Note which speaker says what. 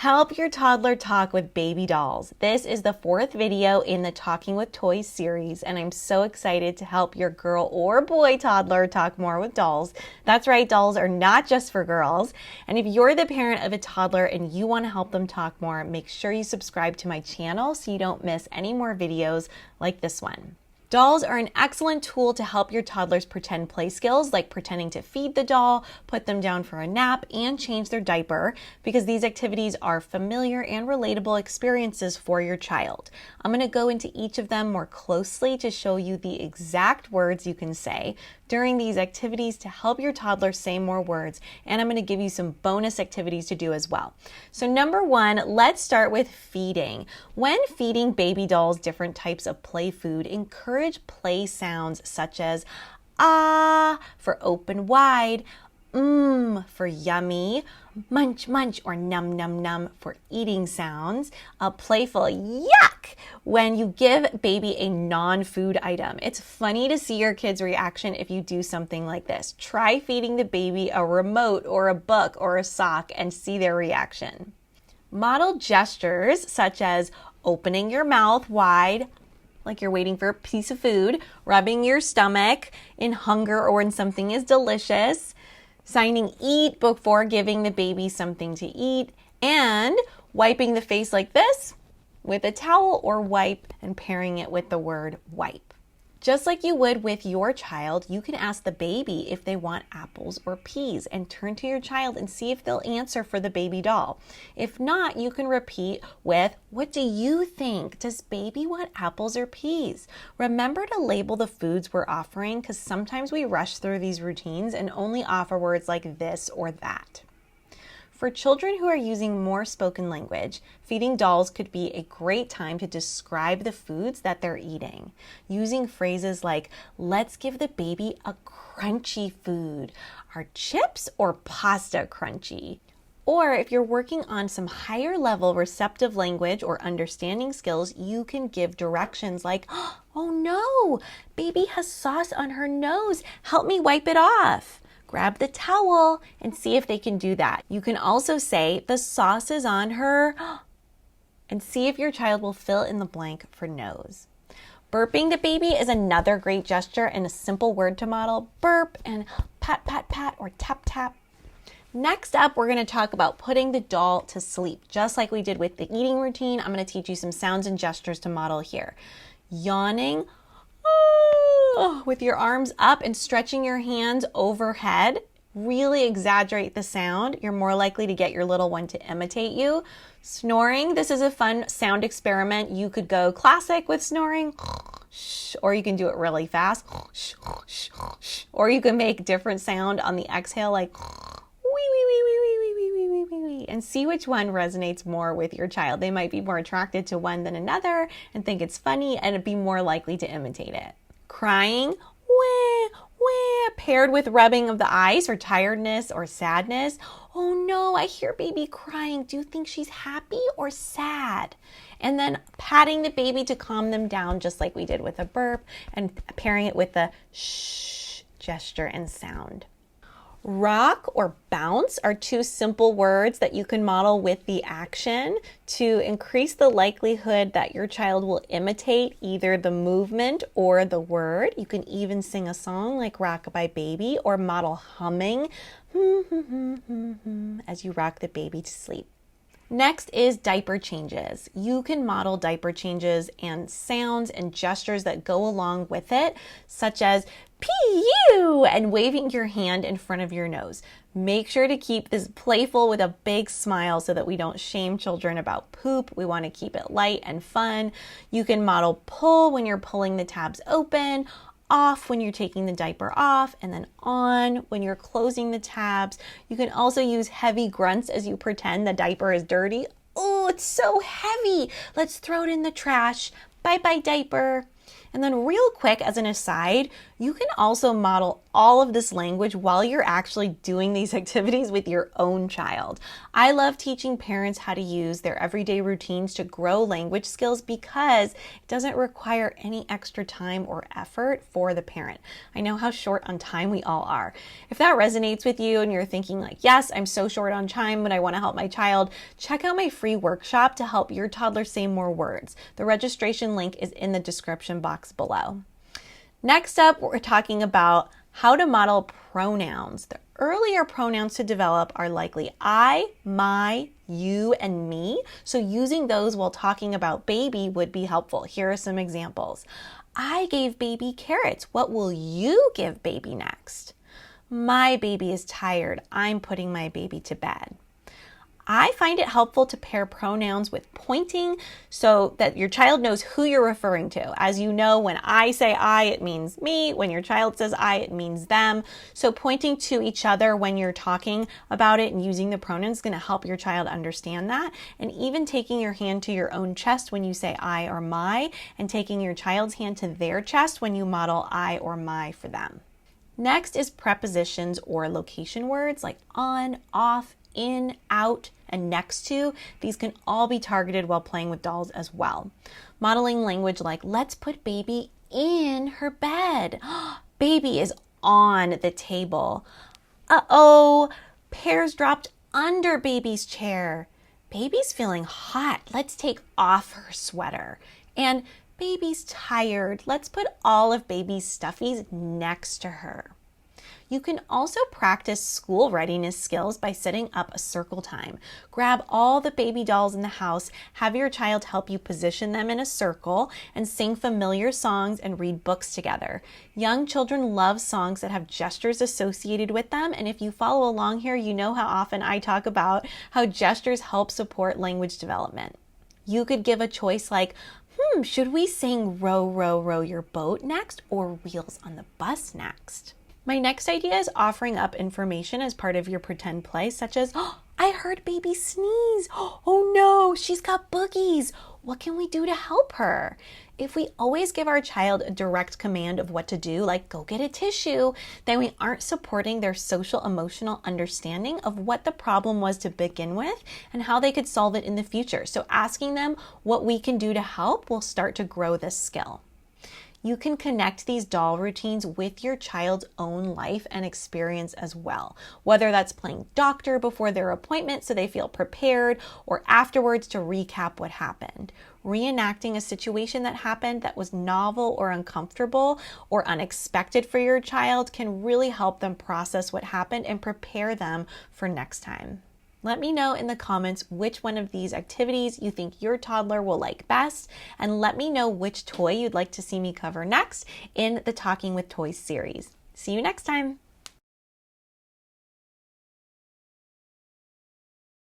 Speaker 1: Help your toddler talk with baby dolls. This is the fourth video in the Talking with Toys series, and I'm so excited to help your girl or boy toddler talk more with dolls. That's right, dolls are not just for girls. And if you're the parent of a toddler and you want to help them talk more, make sure you subscribe to my channel so you don't miss any more videos like this one. Dolls are an excellent tool to help your toddlers pretend play skills like pretending to feed the doll, put them down for a nap, and change their diaper because these activities are familiar and relatable experiences for your child. I'm going to go into each of them more closely to show you the exact words you can say during these activities to help your toddler say more words, and I'm going to give you some bonus activities to do as well. So number one, let's start with feeding. When feeding baby dolls different types of play food, encourage play sounds such as ah for open wide, for yummy, munch munch or num num num for eating sounds, a playful yuck when you give baby a non-food item. It's funny to see your kid's reaction if you do something like this. Try feeding the baby a remote or a book or a sock and see their reaction. Model gestures such as opening your mouth wide, like you're waiting for a piece of food, rubbing your stomach in hunger or when something is delicious, signing eat before giving the baby something to eat, and wiping the face like this with a towel or wipe and pairing it with the word wipe. Just like you would with your child, you can ask the baby if they want apples or peas and turn to your child and see if they'll answer for the baby doll. If not, you can repeat with, what do you think? Does baby want apples or peas? Remember to label the foods we're offering because sometimes we rush through these routines and only offer words like this or that. For children who are using more spoken language, feeding dolls could be a great time to describe the foods that they're eating, using phrases like, let's give the baby a crunchy food. Are chips or pasta crunchy? Or if you're working on some higher level receptive language or understanding skills, you can give directions like, oh no, baby has sauce on her nose. Help me wipe it off. Grab the towel and see if they can do that. You can also say, the sauce is on her, and see if your child will fill in the blank for nose. Burping the baby is another great gesture and a simple word to model. Burp and pat, pat, pat, or tap, tap. Next up, we're going to talk about putting the doll to sleep. Just like we did with the eating routine, I'm going to teach you some sounds and gestures to model here. Yawning, with your arms up and stretching your hands overhead. Really exaggerate the sound. You're more likely to get your little one to imitate you. Snoring, this is a fun sound experiment. You could go classic with snoring, or you can do it really fast, or you can make different sound on the exhale like and see which one resonates more with your child. They might be more attracted to one than another and think it's funny and be more likely to imitate it. Crying, wah, wah, paired with rubbing of the eyes or tiredness or sadness. Oh no, I hear baby crying. Do you think she's happy or sad? And then patting the baby to calm them down, just like we did with a burp, and pairing it with the shh gesture and sound. Rock or bounce are two simple words that you can model with the action to increase the likelihood that your child will imitate either the movement or the word. You can even sing a song like Rockabye Baby or model humming as you rock the baby to sleep. Next is diaper changes. You can model diaper changes and sounds and gestures that go along with it, such as pee-you and waving your hand in front of your nose. Make sure to keep this playful with a big smile so that we don't shame children about poop. We want to keep it light and fun. You can model pull when you're pulling the tabs open, off when you're taking the diaper off, and then on when you're closing the tabs. You can also use heavy grunts as you pretend the diaper is dirty. Oh, it's so heavy. Let's throw it in the trash. Bye-bye diaper. And then real quick, as an aside, you can also model all of this language while you're actually doing these activities with your own child. I love teaching parents how to use their everyday routines to grow language skills because it doesn't require any extra time or effort for the parent. I know how short on time we all are. If that resonates with you and you're thinking like, yes, I'm so short on time, but I want to help my child, check out my free workshop to help your toddler say more words. The registration link is in the description box below. Next up, we're talking about how to model pronouns. The earlier pronouns to develop are likely I, my, you, and me. So using those while talking about baby would be helpful. Here are some examples. I gave baby carrots. What will you give baby next? My baby is tired. I'm putting my baby to bed. I find it helpful to pair pronouns with pointing so that your child knows who you're referring to. As you know, when I say I, it means me. When your child says I, it means them. So pointing to each other when you're talking about it and using the pronouns is going to help your child understand that. And even taking your hand to your own chest when you say I or my, and taking your child's hand to their chest when you model I or my for them. Next is prepositions or location words like on, off, in, out, and next to. These can all be targeted while playing with dolls as well. Modeling language like, let's put baby in her bed. Baby is on the table. Uh-oh, pears dropped under baby's chair. Baby's feeling hot. Let's take off her sweater. And baby's tired. Let's put all of baby's stuffies next to her. You can also practice school readiness skills by setting up a circle time. Grab all the baby dolls in the house, have your child help you position them in a circle, and sing familiar songs and read books together. Young children love songs that have gestures associated with them, and if you follow along here, you know how often I talk about how gestures help support language development. You could give a choice like, should we sing row, row, row your boat next, or wheels on the bus next? My next idea is offering up information as part of your pretend play, such as, I heard baby sneeze. Oh no, she's got boogies. What can we do to help her? If we always give our child a direct command of what to do, like go get a tissue, then we aren't supporting their social emotional understanding of what the problem was to begin with and how they could solve it in the future. So asking them what we can do to help will start to grow this skill. You can connect these doll routines with your child's own life and experience as well, whether that's playing doctor before their appointment so they feel prepared, or afterwards to recap what happened. Reenacting a situation that happened that was novel or uncomfortable or unexpected for your child can really help them process what happened and prepare them for next time. Let me know in the comments which one of these activities you think your toddler will like best, and let me know which toy you'd like to see me cover next in the Talking with Toys series. See you next time.